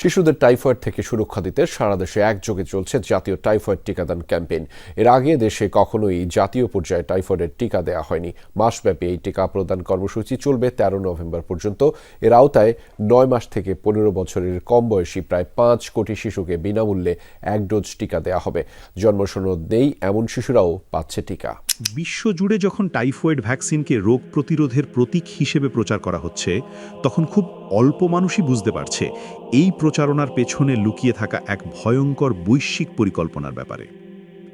শিশুদের টাইফয়েড থেকে সুরক্ষা দিতে সারা দেশে একযোগে চলছে জাতীয় টাইফয়েড টিকাদান ক্যাম্পেইন। এর আগে দেশে কখনোই জাতীয় পর্যায়ে টাইফয়েডের টিকা দেওয়া হয়নি। মাসব্যাপী এই টিকা প্রদান কর্মসূচি চলবে ১৩ নভেম্বর পর্যন্ত। এর আওতায় ৯ মাস থেকে ১৫ বছরের কম বয়সী প্রায় ৫ কোটি শিশুকে বিনামূল্যে ১ ডোজ টিকা দেওয়া হবে। জন্মসনদ নেই এমন শিশুরাও পাচ্ছে টিকা। বিশ্বজুড়ে যখন টাইফয়েড ভ্যাকসিনকে রোগ প্রতিরোধের প্রতীক হিসেবে প্রচার করা হচ্ছে, তখন খুব অল্প মানুষই বুঝতে পারছে এই প্রচারণার পেছনে লুকিয়ে থাকা এক ভয়ঙ্কর বৈশ্বিক পরিকল্পনার ব্যাপারে।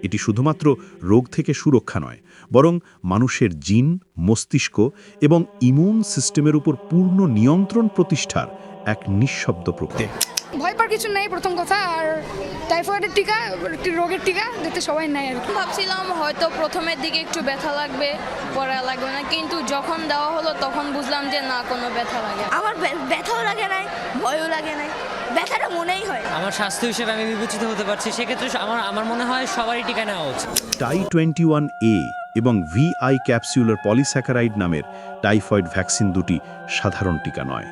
এটি শুধুমাত্র রোগ থেকে সুরক্ষা নয়, বরং মানুষের জিন, মস্তিষ্ক এবং ইমিউন সিস্টেমের উপর পূর্ণ নিয়ন্ত্রণ প্রতিষ্ঠার এক নিঃশব্দ প্রক্রিয়া। ভয় পাওয়ার কিছু নেই প্রথম কথা, আর টাইফয়েডের টিকা একটি রোগের টিকা যাতে সবাই নেয় আর কি। ভাবছিলাম হয়তো প্রথমের দিকে একটু ব্যথা লাগবে, পরে লাগবে না, কিন্তু যখন দেওয়া হলো তখন বুঝলাম যে না, কোনো ব্যথা লাগে। আমার ব্যথাও লাগে নাই, ভয়ও লাগে নাই, ব্যথাটা মনেই হয়। আমার স্বাস্থ্য হিসেবে আমি বিবেচিত হতে পারছি, সেক্ষেত্রে আমার মনে হয় সবারই টিকা নেওয়া উচিত। টাই-21A এবং VI ক্যাপসুলার পলিস্যাকারাইড নামের টাইফয়েড ভ্যাকসিন দুটি সাধারণ টিকা নয়।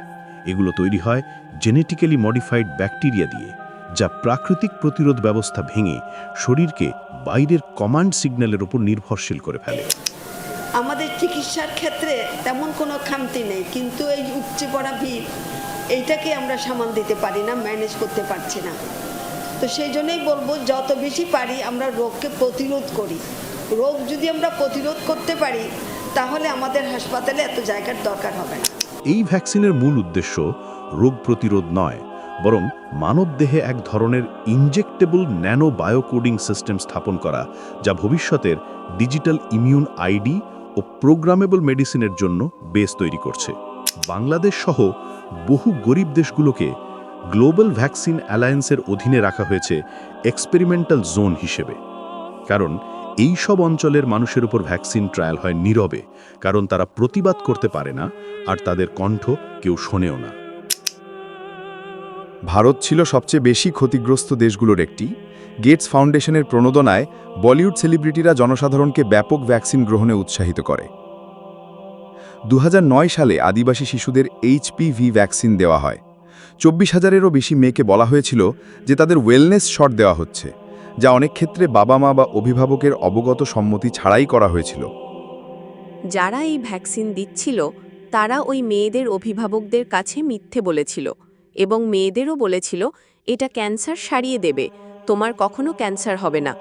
এগুলো তৈরি হয় জেনেটিক্যালি মডিফাইড ব্যাকটেরিয়া দিয়ে, যা প্রাকৃতিক প্রতিরোধ ব্যবস্থা ভেঙে শরীরকে বাইরের কমান্ড সিগন্যালের উপর নির্ভরশীল করে ফেলে। আমাদের চিকিৎসার ক্ষেত্রে তেমন কোনো খামতি নেই, কিন্তু এই উপচে পড়া ভিড়, এইটাকে আমরা সামাল দিতে পারি না, ম্যানেজ করতে পারছি না। তো সেই জন্যই বলবো, যত বেশি পারি আমরা রোগকে প্রতিরোধ করি। রোগ যদি আমরা প্রতিরোধ করতে পারি, তাহলে আমাদের হাসপাতালে এত জায়গার দরকার হবে না। এই ভ্যাকসিনের মূল উদ্দেশ্য রোগ প্রতিরোধ নয়, বরং মানবদেহে এক ধরনের ইনজেক্টেবল ন্যানো বায়োকোডিং সিস্টেম স্থাপন করা, যা ভবিষ্যতের ডিজিটাল ইমিউন আইডি ও প্রোগ্রামেবল মেডিসিনের জন্য বেস তৈরি করছে। বাংলাদেশ সহ বহু গরিব দেশগুলোকে গ্লোবাল ভ্যাকসিন অ্যালায়েন্সের অধীনে রাখা হয়েছে এক্সপেরিমেন্টাল জোন হিসেবে। কারণ এই সব অঞ্চলের মানুষের উপর ভ্যাকসিন ট্রায়াল হয় নীরবে, কারণ তারা প্রতিবাদ করতে পারে না, আর তাদের কণ্ঠ কেউ শোনেও না। ভারত ছিল সবচেয়ে বেশি ক্ষতিগ্রস্ত দেশগুলোর একটি। গেটস ফাউন্ডেশনের প্রণোদনায় বলিউড সেলিব্রিটিরা জনসাধারণকে ব্যাপক ভ্যাকসিন গ্রহণে উৎসাহিত করে। ২০০৯ সালে আদিবাসী শিশুদের HPV ভ্যাকসিন দেওয়া হয়। ২৪,০০০-এরও বেশি মেয়েকে বলা হয়েছিল যে তাদের ওয়েলনেস শট দেওয়া হচ্ছে, যা অনেক ক্ষেত্রে বাবা মা বা অভিভাবকের অবগত সম্মতি ছাড়াই করা হয়েছিল। যারা এই ভ্যাকসিন দিচ্ছিল তারা ওই মেয়েদের অভিভাবকদের কাছে মিথ্যে বলেছিল এবং মেয়েদেরও বলেছিল এটা ক্যান্সার সারিয়ে দেবে, তোমার কখনো ক্যান্সার হবে না।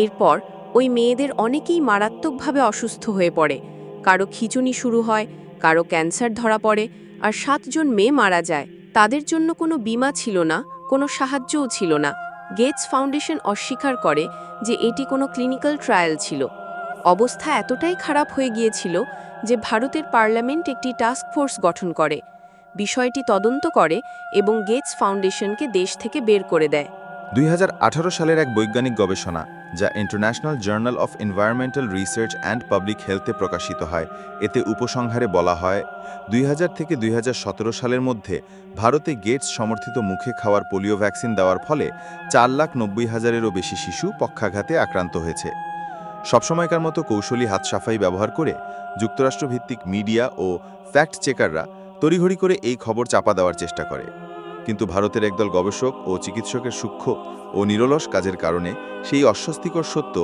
এরপর ওই মেয়েদের অনেকেই মারাত্মকভাবে অসুস্থ হয়ে পড়ে, কারো খিঁচুনি শুরু হয়, কারো ক্যান্সার ধরা পড়ে, আর ৭ জন মেয়ে মারা যায়। তাদের জন্য কোনো বীমা ছিল না, কোনো সাহায্যও ছিল না। গেটস ফাউন্ডেশন অস্বীকার করে যে এটি কোনো ক্লিনিক্যাল ট্রায়াল ছিল। অবস্থা এতটাই খারাপ হয়ে গিয়েছিল যে ভারতের পার্লামেন্ট একটি টাস্ক ফোর্স গঠন করে, বিষয়টি তদন্ত করে এবং গেটস ফাউন্ডেশনকে দেশ থেকে বের করে দেয়। ২০১৮ সালের এক বৈজ্ঞানিক গবেষণা, যা international journal of environmental research and public হেলথে প্রকাশিত হয়, এতে উপসংহারে বলা হয় ২০০০ থেকে ২০১৭ সালের মধ্যে ভারতে গেটস সমর্থিত মুখে খাওয়ার পোলিও ভ্যাকসিন দেওয়ার ফলে ৪,৯০,০০০-এরও বেশি শিশু পক্ষাঘাতে আক্রান্ত হয়েছে। সবসময়কার মতো কৌশলী হাত সাফাই ব্যবহার করে যুক্তরাষ্ট্রভিত্তিক মিডিয়া ও ফ্যাক্ট চেকাররা তড়িঘড়ি করে এই খবর চাপা দেওয়ার চেষ্টা করে, কিন্তু ভারতের একদল গবেষক ও চিকিৎসকের সূক্ষ্ম ও নিরলস কাজের কারণে সেই অস্বস্তিকর সত্য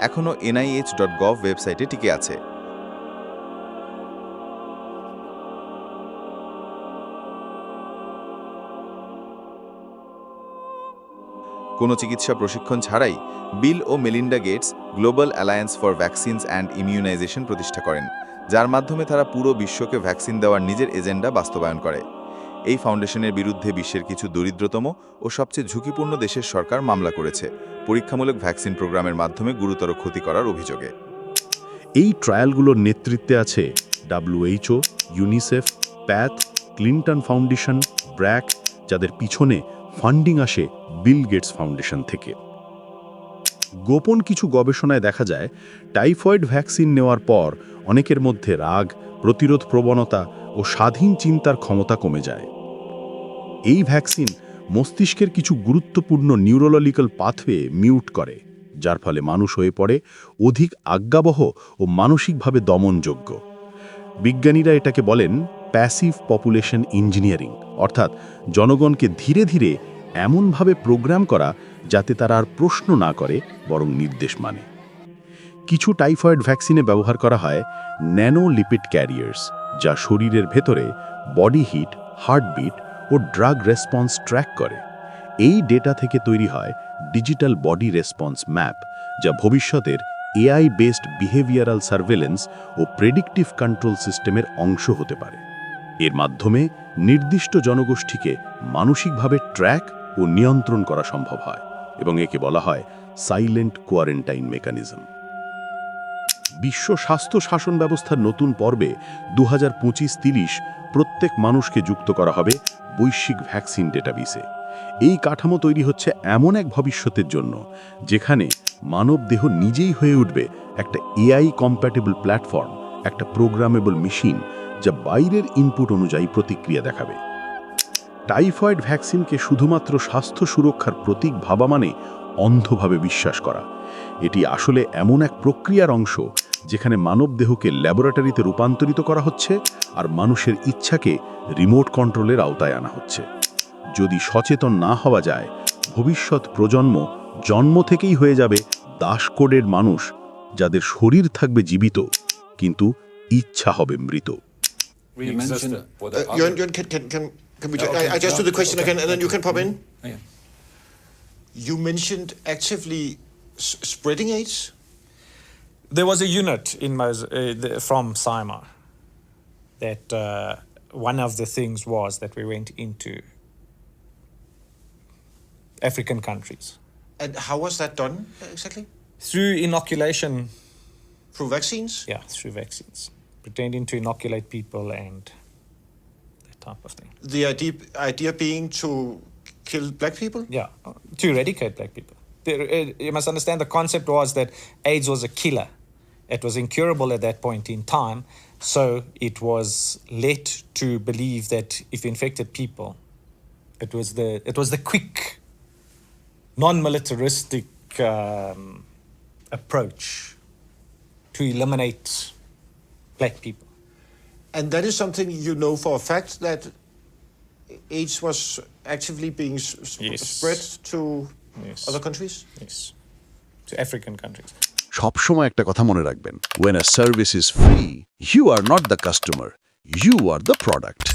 এখনও NIH.gov ওয়েবসাইটে টিকে আছে। কোনো চিকিৎসা প্রশিক্ষণ ছাড়াই বিল ও Melinda Gates global alliance for vaccines and immunization প্রতিষ্ঠা করেন, যার মাধ্যমে তারা পুরো বিশ্বকে ভ্যাকসিন দেওয়ার নিজের এজেন্ডা বাস্তবায়ন করে। এই ফাউন্ডেশনের বিরুদ্ধে বিশ্বের কিছু দরিদ্রতম ও সবচেয়ে ঝুঁকিপূর্ণ দেশের সরকার মামলা করেছে পরীক্ষামূলক ভ্যাকসিন প্রোগ্রামের মাধ্যমে গুরুতর ক্ষতি করার অভিযোগে। এই ট্রায়ালগুলোর নেতৃত্বে আছে WHO, UNICEF, path, Clinton foundation, BRAC, যাদের পিছনে ফান্ডিং আসে বিল গেটস ফাউন্ডেশন থেকে। গোপন কিছু গবেষণায় দেখা যায় টাইফয়েড ভ্যাকসিন নেওয়ার পর অনেকের মধ্যে রাগ, প্রতিরোধ প্রবণতা ও স্বাধীন চিন্তার ক্ষমতা কমে যায়। এই ভ্যাকসিন মস্তিষ্কের কিছু গুরুত্বপূর্ণ নিউরোলজিক্যাল পাথওয়ে মিউট করে, যার ফলে মানুষ হয়ে পড়ে অধিক আজ্ঞাবহ ও মানসিকভাবে দমনযোগ্য। বিজ্ঞানীরা এটাকে বলেন প্যাসিভ পপুলেশন ইঞ্জিনিয়ারিং, অর্থাৎ জনগণকে ধীরে ধীরে এমনভাবে প্রোগ্রাম করা যাতে তারা আর প্রশ্ন না করে বরং নির্দেশ মানে। কিছু টাইফয়েড ভ্যাকসিনে ব্যবহার করা হয় ন্যানো লিপিড ক্যারিয়ার্স, যা শরীরের ভেতরে বডি হিট, হার্টবিট ও ড্রাগ রেসপন্স ট্র্যাক করে। এই ডেটা থেকে তৈরি হয় ডিজিটাল বডি রেসপন্স ম্যাপ, যা ভবিষ্যতের এআই বেসড বিহেভিয়ারাল সার্ভেলেন্স ও প্রেডিক্টিভ কন্ট্রোল সিস্টেমের অংশ হতে পারে। এর মাধ্যমে নির্দিষ্ট জনগোষ্ঠীকে মানসিকভাবে ট্র্যাক ও নিয়ন্ত্রণ করা সম্ভব হয় এবং একে বলা হয় সাইলেন্ট কোয়ারেন্টাইন মেকানিজম। বিশ্ব স্বাস্থ্য শাসন ব্যবস্থার নতুন পর্বে 2025-30 প্রত্যেক মানুষকে যুক্ত করা হবে বৈশ্বিক ভ্যাকসিন ডেটাবেসে। এই কাঠামো তৈরি হচ্ছে এমন এক ভবিষ্যতের জন্য যেখানে মানবদেহ নিজেই হয়ে উঠবে একটা এআই কম্প্যাটেবল প্ল্যাটফর্ম, একটা প্রোগ্রামেবল মেশিন যা বাইরের ইনপুট অনুযায়ী প্রতিক্রিয়া দেখাবে। টাইফয়েড ভ্যাকসিনকে শুধুমাত্র স্বাস্থ্য সুরক্ষার প্রতীক ভাবা মানে অন্ধভাবে বিশ্বাস করা। এটি আসলে এমন এক প্রক্রিয়ার অংশ যেখানে মানবদেহকে ল্যাবরেটরিতে রূপান্তরিত করা হচ্ছে আর মানুষের ইচ্ছাকে রিমোট কন্ট্রোলের আওতায় আনা হচ্ছে। যদি সচেতন না হওয়া যায়, ভবিষ্যৎ প্রজন্ম জন্ম থেকেই হয়ে যাবে দাসকোডের মানুষ, যাদের শরীর থাকবে জীবিত কিন্তু ইচ্ছা হবে মৃত। Can we I just do the question again and then you can pop in? You mentioned actively spreading AIDS? There was a unit in from SIMA that one of the things was that we went into African countries. And how was that done exactly? Through inoculation. Through vaccines? Yeah, through vaccines. Pretending to inoculate people and that type of thing. The idea being to kill black people? Yeah, to eradicate black people. You must understand the concept was that AIDS was a killer. It was incurable at that point in time, so it was led to believe that if infected people, it was the quick, non-militaristic approach to eliminate black people. And that is something you know for a fact, that AIDS was actively being spread to other countries? Yes, to African countries. সবসময় একটা কথা মনে রাখবেন, when a service is free, you are not the customer, you are the product.